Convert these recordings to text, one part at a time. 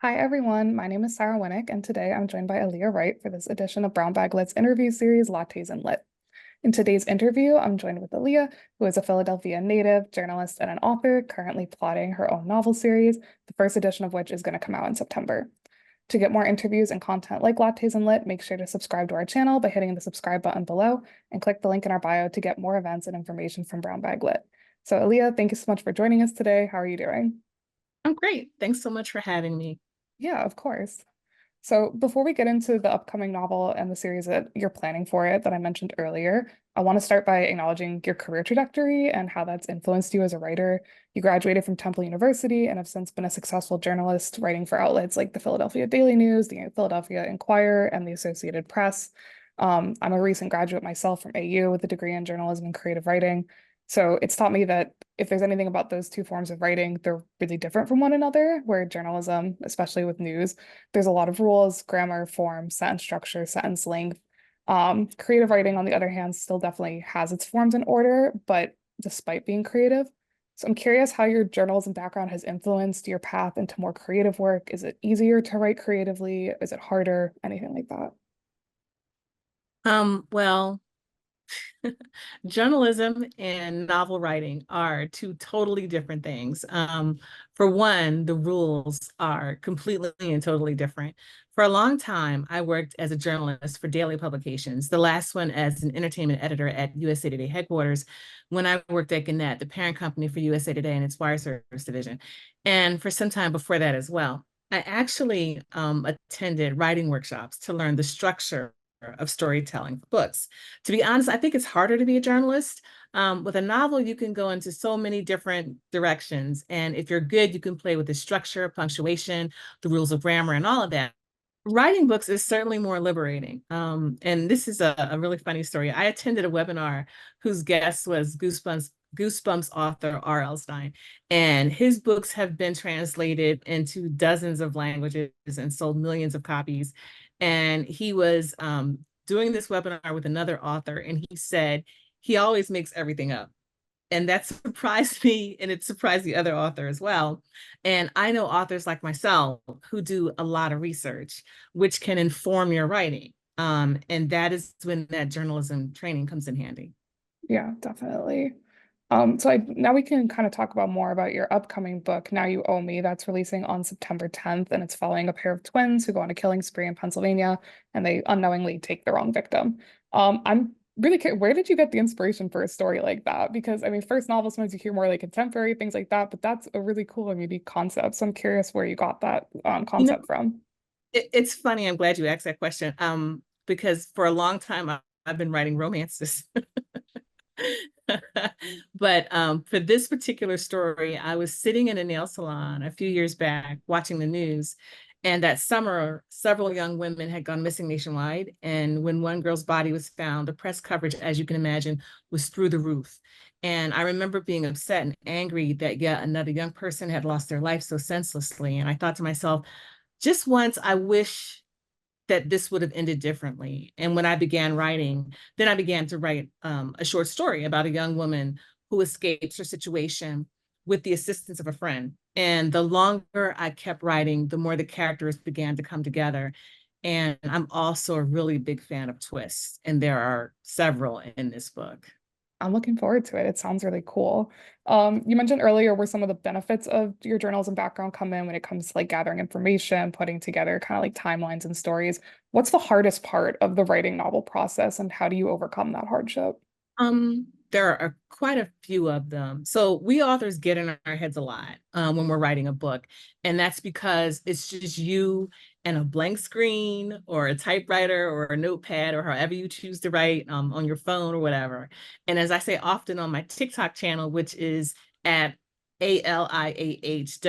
Hi everyone, my name is Sara Winick, and today I'm joined by Aliah Wright for this edition of Brown Bag Lit's interview series, Lattes Lit. In today's interview, I'm joined with Aliah, who is a Philadelphia native, journalist, and an author currently plotting her own novel series, the first edition of which is going to come out in September. To get more interviews and content like Lattes Lit, make sure to subscribe to our channel by hitting the subscribe button below and click the link in our bio to get more events and information from Brown Bag Lit. So Aliah, thank you so much for joining us today. How are you doing? I'm great. Thanks so much for having me. Yeah, of course. So before we get into the upcoming novel and the series that you're planning for it that I mentioned earlier, I want to start by acknowledging your career trajectory and how that's influenced you as a writer. You graduated from Temple University and have since been a successful journalist writing for outlets like the Philadelphia Daily News, the Philadelphia Inquirer, and the Associated Press. I'm a recent graduate myself from AU with a degree in journalism and creative writing. So it's taught me that if there's anything about those two forms of writing, they're really different from one another, where journalism, especially with news, there's a lot of rules, grammar, form, sentence structure, sentence length. Creative writing, on the other hand, still definitely has its forms and order, but despite being creative. So I'm curious how your journalism background has influenced your path into more creative work. Is it easier to write creatively? Is it harder? Anything like that? Well, journalism and novel writing are two totally different things. For one, the rules are completely and totally different. For a long time, I worked as a journalist for daily publications, the last one as an entertainment editor at USA Today headquarters when I worked at Gannett, the parent company for USA Today and its wire service division, and for some time before that as well. I actually attended writing workshops to learn the structure of storytelling for books. To be honest, I think it's harder to be a journalist. With a novel, you can go into so many different directions. And if you're good, you can play with the structure, punctuation, the rules of grammar, and all of that. Writing books is certainly more liberating. And this is a really funny story. I attended a webinar whose guest was Goosebumps author R.L. Stine, and his books have been translated into dozens of languages and sold millions of copies. And he was doing this webinar with another author, and he said he always makes everything up. And that surprised me, and it surprised the other author as well. And I know authors like myself who do a lot of research, which can inform your writing. And that is when that journalism training comes in handy. Yeah, definitely. Now we can kind of talk about more about your upcoming book, Now You Owe Me, that's releasing on September 10th, and it's following a pair of twins who go on a killing spree in Pennsylvania, and they unknowingly take the wrong victim. I'm really curious, where did you get the inspiration for a story like that? Because I mean, first novel, sometimes you hear more like contemporary things like that, but that's a really cool and unique concept. So I'm curious where you got that You know, concept from. it's funny. I'm glad you asked that question. Because for a long time I've been writing romances. But for this particular story, I was sitting in a nail salon a few years back watching the news. And that summer, several young women had gone missing nationwide. And when one girl's body was found, the press coverage, as you can imagine, was through the roof. And I remember being upset and angry that yet another young person had lost their life so senselessly. And I thought to myself, just once, I wish that this would have ended differently. And when I began writing, then I began to write a short story about a young woman who escapes her situation with the assistance of a friend. And the longer I kept writing, the more the characters began to come together. And I'm also a really big fan of twists, and there are several in this book. I'm looking forward to it. It sounds really cool. You mentioned earlier where some of the benefits of your journalism background come in when it comes to like gathering information, putting together kind of like timelines and stories. What's the hardest part of the writing novel process, and how do you overcome that hardship? There are quite a few of them. So we authors get in our heads a lot when we're writing a book, and that's because it's just you and a blank screen or a typewriter or a notepad or however you choose to write on your phone or whatever. And as I say often on my TikTok channel, which is at AliahWrites,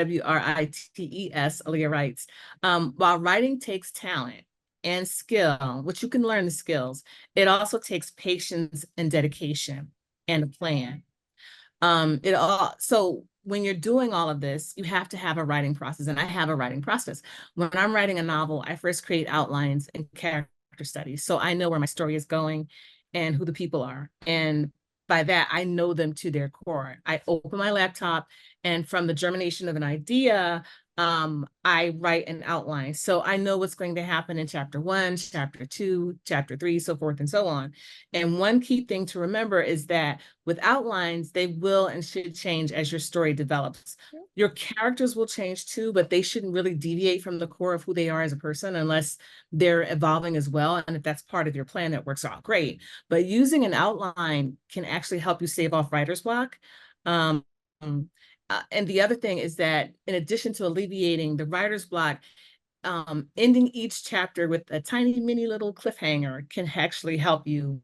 Aliah Writes, while writing takes talent and skill, which you can learn the skills, it also takes patience and dedication and a plan. It all so when you're doing all of this, you have to have a writing process, and I have a writing process. When I'm writing a novel, I first create outlines and character studies, so I know where my story is going and who the people are, and by that I know them to their core. I open my laptop, and from the germination of an idea, I write an outline. So I know what's going to happen in chapter 1, chapter 2, chapter 3, so forth and so on. And one key thing to remember is that with outlines, they will and should change as your story develops. Your characters will change too, but they shouldn't really deviate from the core of who they are as a person unless they're evolving as well. And if that's part of your plan, that works out great. But using an outline can actually help you stave off writer's block. Um, and the other thing is that in addition to alleviating the writer's block, ending each chapter with a tiny mini little cliffhanger can actually help you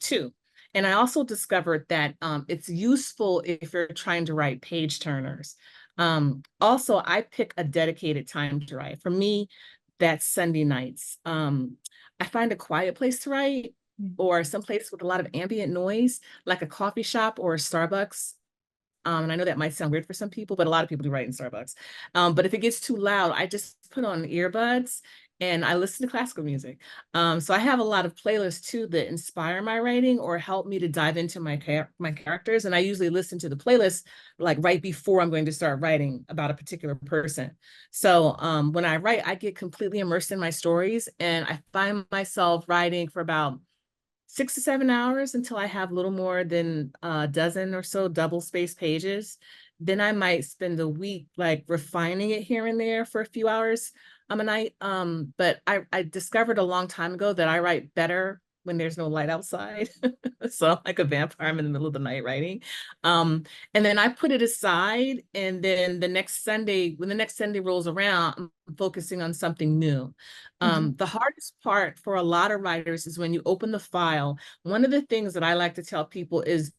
too. And I also discovered that it's useful if you're trying to write page turners. Also, I pick a dedicated time to write. For me, that's Sunday nights. I find a quiet place to write or someplace with a lot of ambient noise, like a coffee shop or a Starbucks. And I know that might sound weird for some people, but a lot of people do write in Starbucks. But if it gets too loud, I just put on earbuds and I listen to classical music. So I have a lot of playlists too that inspire my writing or help me to dive into my characters. And I usually listen to the playlist like right before I'm going to start writing about a particular person. So when I write, I get completely immersed in my stories and I find myself writing for about 6 to 7 hours until I have a little more than a dozen or so double spaced pages. Then I might spend a week like refining it here and there for a few hours a night. But I discovered a long time ago that I write better when there's no light outside. So I'm like a vampire, I'm in the middle of the night writing. And then I put it aside. And then the next Sunday, when the next Sunday rolls around, I'm focusing on something new. The hardest part for a lot of writers is when you open the file. One of the things that I like to tell people is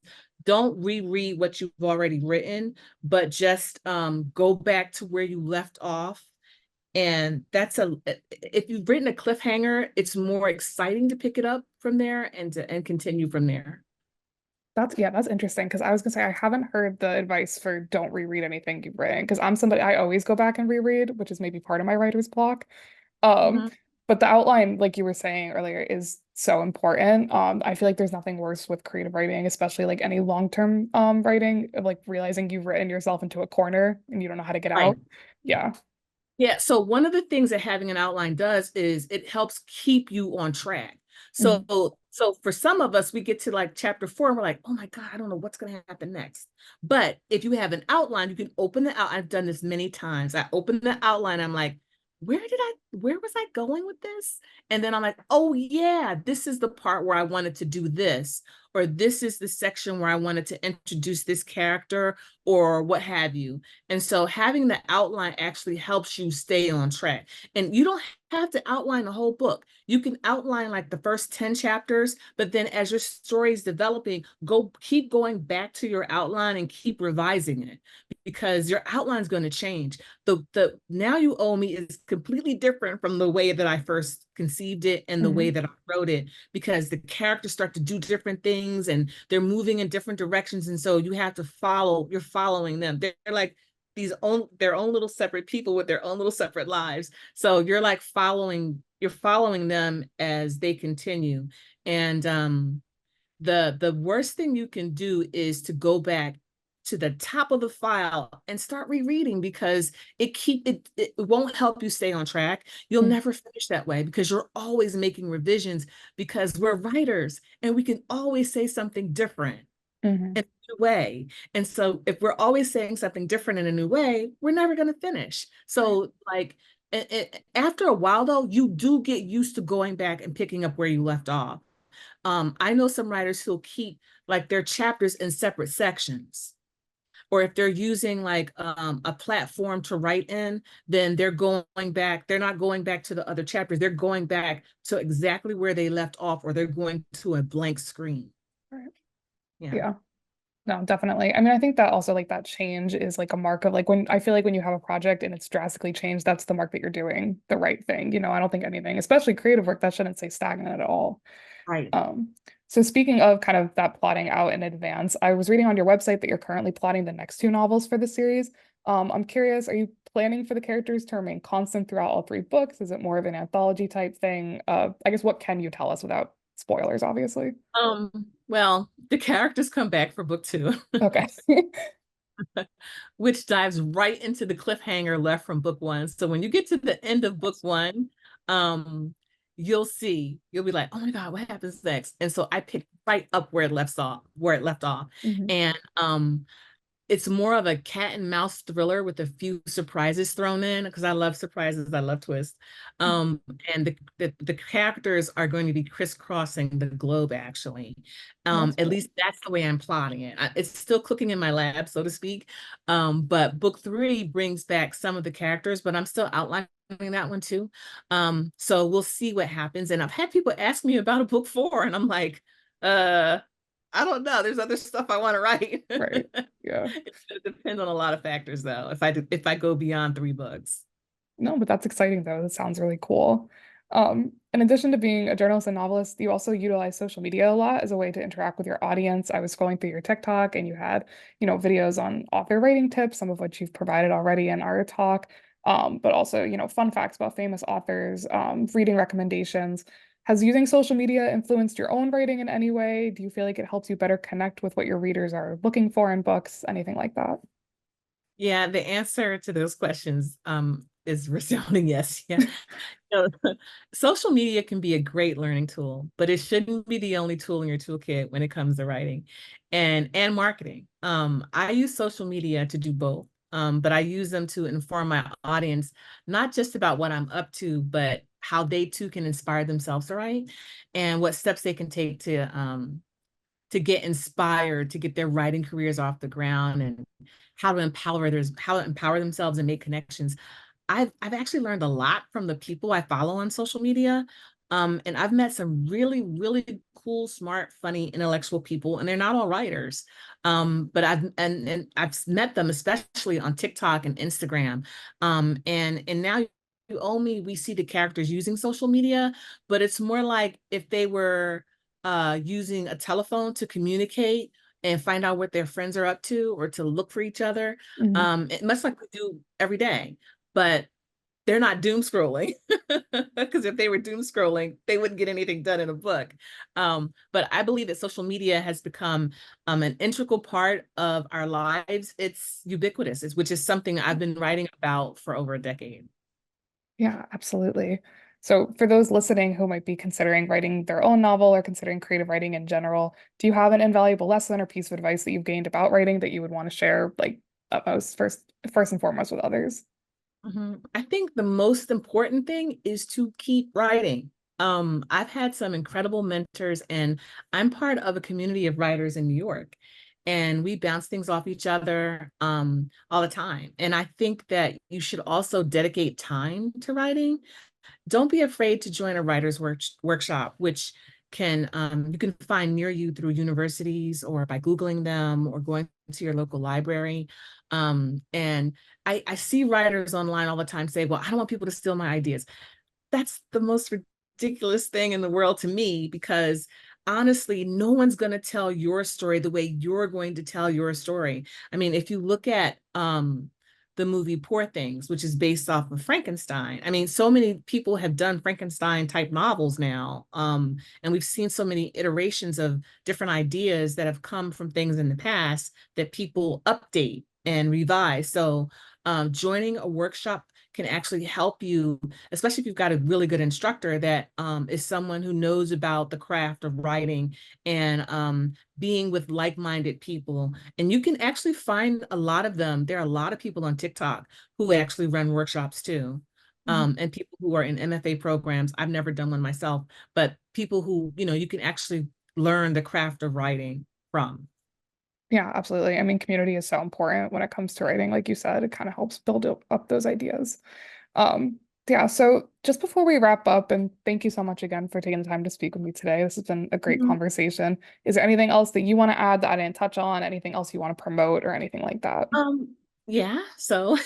don't reread what you've already written, but just go back to where you left off. And if you've written a cliffhanger, it's more exciting to pick it up from there and continue from there. That's interesting because I was gonna say I haven't heard the advice for don't reread anything you've written because I'm somebody I always go back and reread, which is maybe part of my writer's block. Um, Mhm. but the outline, like you were saying earlier, is so important. I feel like there's nothing worse with creative writing, especially like any long-term writing, of like realizing you've written yourself into a corner and you don't know how to get Right. out. Yeah. Yeah, so one of the things that having an outline does is it helps keep you on track. So, Mhm. so for some of us, we get to like chapter 4 and we're like, oh my God, I don't know what's going to happen next. But if you have an outline, you can open the out. I've done this many times. I open the outline. I'm like, where was I going with this? And then I'm like, oh yeah, this is the part where I wanted to do this, or this is the section where I wanted to introduce this character or what have you. And so having the outline actually helps you stay on track. And you don't have to outline the whole book. You can outline like the first 10 chapters, but then as your story is developing, keep going back to your outline and keep revising it because your outline is going to change. The Now You Owe Me is completely different from the way that I first conceived it and the way Mhm. that I wrote it because the characters start to do different things and they're moving in different directions. And so you're following them. They're like their own little separate people with their own little separate lives. So you're following them as they continue. And the worst thing you can do is to go back to the top of the file and start rereading because it won't help you stay on track. You'll Mhm. never finish that way because you're always making revisions because we're writers and we can always say something different Mhm. in a new way. And so if we're always saying something different in a new way, we're never going to finish. Right. So like after a while though, you do get used to going back and picking up where you left off. I know some writers who'll keep like their chapters in separate sections. Or if they're using like a platform to write in, then they're not going back to the other chapters. They're going back to exactly where they left off, or they're going to a blank screen. Right. Yeah. Yeah. No, definitely. I mean, I think that also like that change is like a mark of like when I feel like when you have a project and it's drastically changed, that's the mark that you're doing the right thing. I don't think anything, especially creative work, that shouldn't stay stagnant at all. Right. Um, so speaking of kind of that plotting out in advance, I was reading on your website that you're currently plotting the next two novels for the series. I'm curious, are you planning for the characters to remain constant throughout all three books? Is it more of an anthology type thing? I guess what can you tell us without spoilers, obviously? Well, the characters come back for book 2. Okay. which dives right into the cliffhanger left from book one. So when you get to the end of book one, you'll be like, oh my God, what happens next? And so I picked right up where it left off. Mhm. And it's more of a cat and mouse thriller with a few surprises thrown in because I love surprises, I love twists. Um, and the characters are going to be crisscrossing the globe, actually. Oh, that's At cool. least that's the way I'm plotting it. It's still cooking in my lab, so to speak. But book three brings back some of the characters, but I'm still outlining that one too. So we'll see what happens. And I've had people ask me about a book four, and I'm like, I don't know. There's other stuff I want to write. Right. Yeah. It depends on a lot of factors, though. If I go beyond three books. No, but that's exciting though. That sounds really cool. In addition to being a journalist and novelist, you also utilize social media a lot as a way to interact with your audience. I was scrolling through your TikTok and you had, videos on author writing tips, some of which you've provided already in our talk. But also, fun facts about famous authors, reading recommendations. Has using social media influenced your own writing in any way? Do you feel like it helps you better connect with what your readers are looking for in books? Anything like that? Yeah, the answer to those questions is resounding yes. Yeah. So, social media can be a great learning tool, but it shouldn't be the only tool in your toolkit when it comes to writing and marketing. I use social media to do both, but I use them to inform my audience, not just about what I'm up to, but how they too can inspire themselves to write and what steps they can take to get inspired, to get their writing careers off the ground and how to empower themselves and make connections. I've actually learned a lot from the people I follow on social media. And I've met some really, really cool, smart, funny, intellectual people, and they're not all writers. But and I've met them especially on TikTok and Instagram. And now you owe me, we see the characters using social media, but it's more like if they were using a telephone to communicate and find out what their friends are up to or to look for each other. Mhm. Much like we do every day, but they're not doom scrolling because if they were doom scrolling, they wouldn't get anything done in a book. But I believe that social media has become an integral part of our lives. It's ubiquitous, which is something I've been writing about for over a decade. Yeah, absolutely. So, for those listening who might be considering writing their own novel or considering creative writing in general, do you have an invaluable lesson or piece of advice that you've gained about writing that you would want to share, like utmost first and foremost with others? I think the most important thing is to keep writing. I've had some incredible mentors, and I'm part of a community of writers in New York, and we bounce things off each other all the time. And I think that you should also dedicate time to writing. Don't be afraid to join a workshop, which can you can find near you through universities or by Googling them or going to your local library. And I see writers online all the time say, well, I don't want people to steal my ideas. That's the most ridiculous thing in the world to me because honestly, no one's going to tell your story the way you're going to tell your story. I mean, if you look at the movie Poor Things, which is based off of Frankenstein. I mean, so many people have done Frankenstein type novels now. And we've seen so many iterations of different ideas that have come from things in the past that people update and revise. So joining a workshop can actually help you, especially if you've got a really good instructor that is someone who knows about the craft of writing and being with like-minded people. And you can actually find a lot of them. There are a lot of people on TikTok who actually run workshops too. Mhm. And people who are in MFA programs. I've never done one myself, but people who, you can actually learn the craft of writing from. Yeah, absolutely. I mean, community is so important when it comes to writing. Like you said, it kind of helps build up those ideas. Um, yeah, so just before we wrap up, and thank you so much again for taking the time to speak with me today. This has been a great Mhm. conversation. Is there anything else that you want to add that I didn't touch on? Anything else you want to promote or anything like that? Yeah, so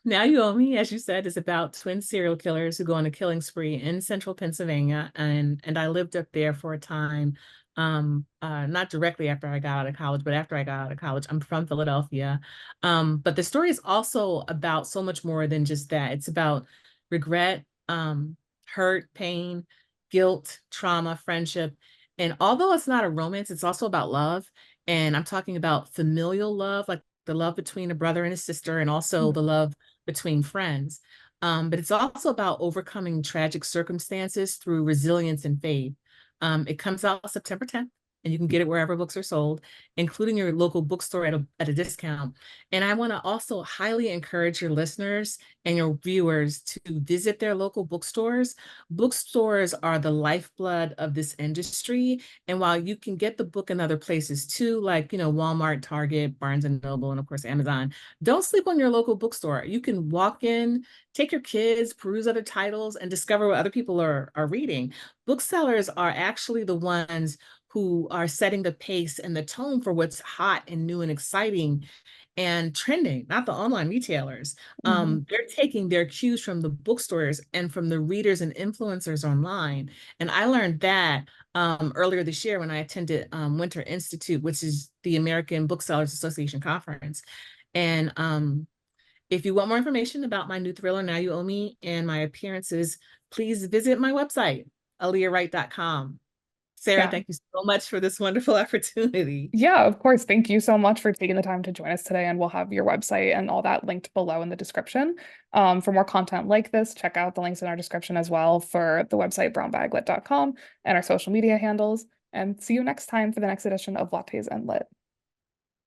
Now You Owe Me, as you said, is about twin serial killers who go on a killing spree in central Pennsylvania. And I lived up there for a time, not directly after I got out of college, but after I got out of college. I'm from Philadelphia. But the story is also about so much more than just that. It's about regret, hurt, pain, guilt, trauma, friendship. And although it's not a romance, it's also about love. And I'm talking about familial love, like the love between a brother and a sister, and also the love between friends. But it's also about overcoming tragic circumstances through resilience and faith. It comes out September 10th, and you can get it wherever books are sold, including your local bookstore at a discount. And I want to also highly encourage your listeners and your viewers to visit their local bookstores. Bookstores are the lifeblood of this industry. And while you can get the book in other places too, like, Walmart, Target, Barnes and Noble, and of course, Amazon, don't sleep on your local bookstore. You can walk in, take your kids, peruse other titles, and discover what other people are reading. Booksellers are actually the ones who are setting the pace and the tone for what's hot and new and exciting and trending, not the online retailers. They're taking their cues from the bookstores and from the readers and influencers online. And I learned that earlier this year when I attended Winter Institute, which is the American Booksellers Association conference. And if you want more information about my new thriller, Now You Owe Me, and my appearances, please visit my website, aliahwright.com. Sarah, Yeah. thank you so much for this wonderful opportunity. Yeah, of course. Thank you so much for taking the time to join us today. And we'll have your website and all that linked below in the description. For more content like this, check out the links in our description as well for the website brownbaglit.com and our social media handles. And see you next time for the next edition of Lattes Lit.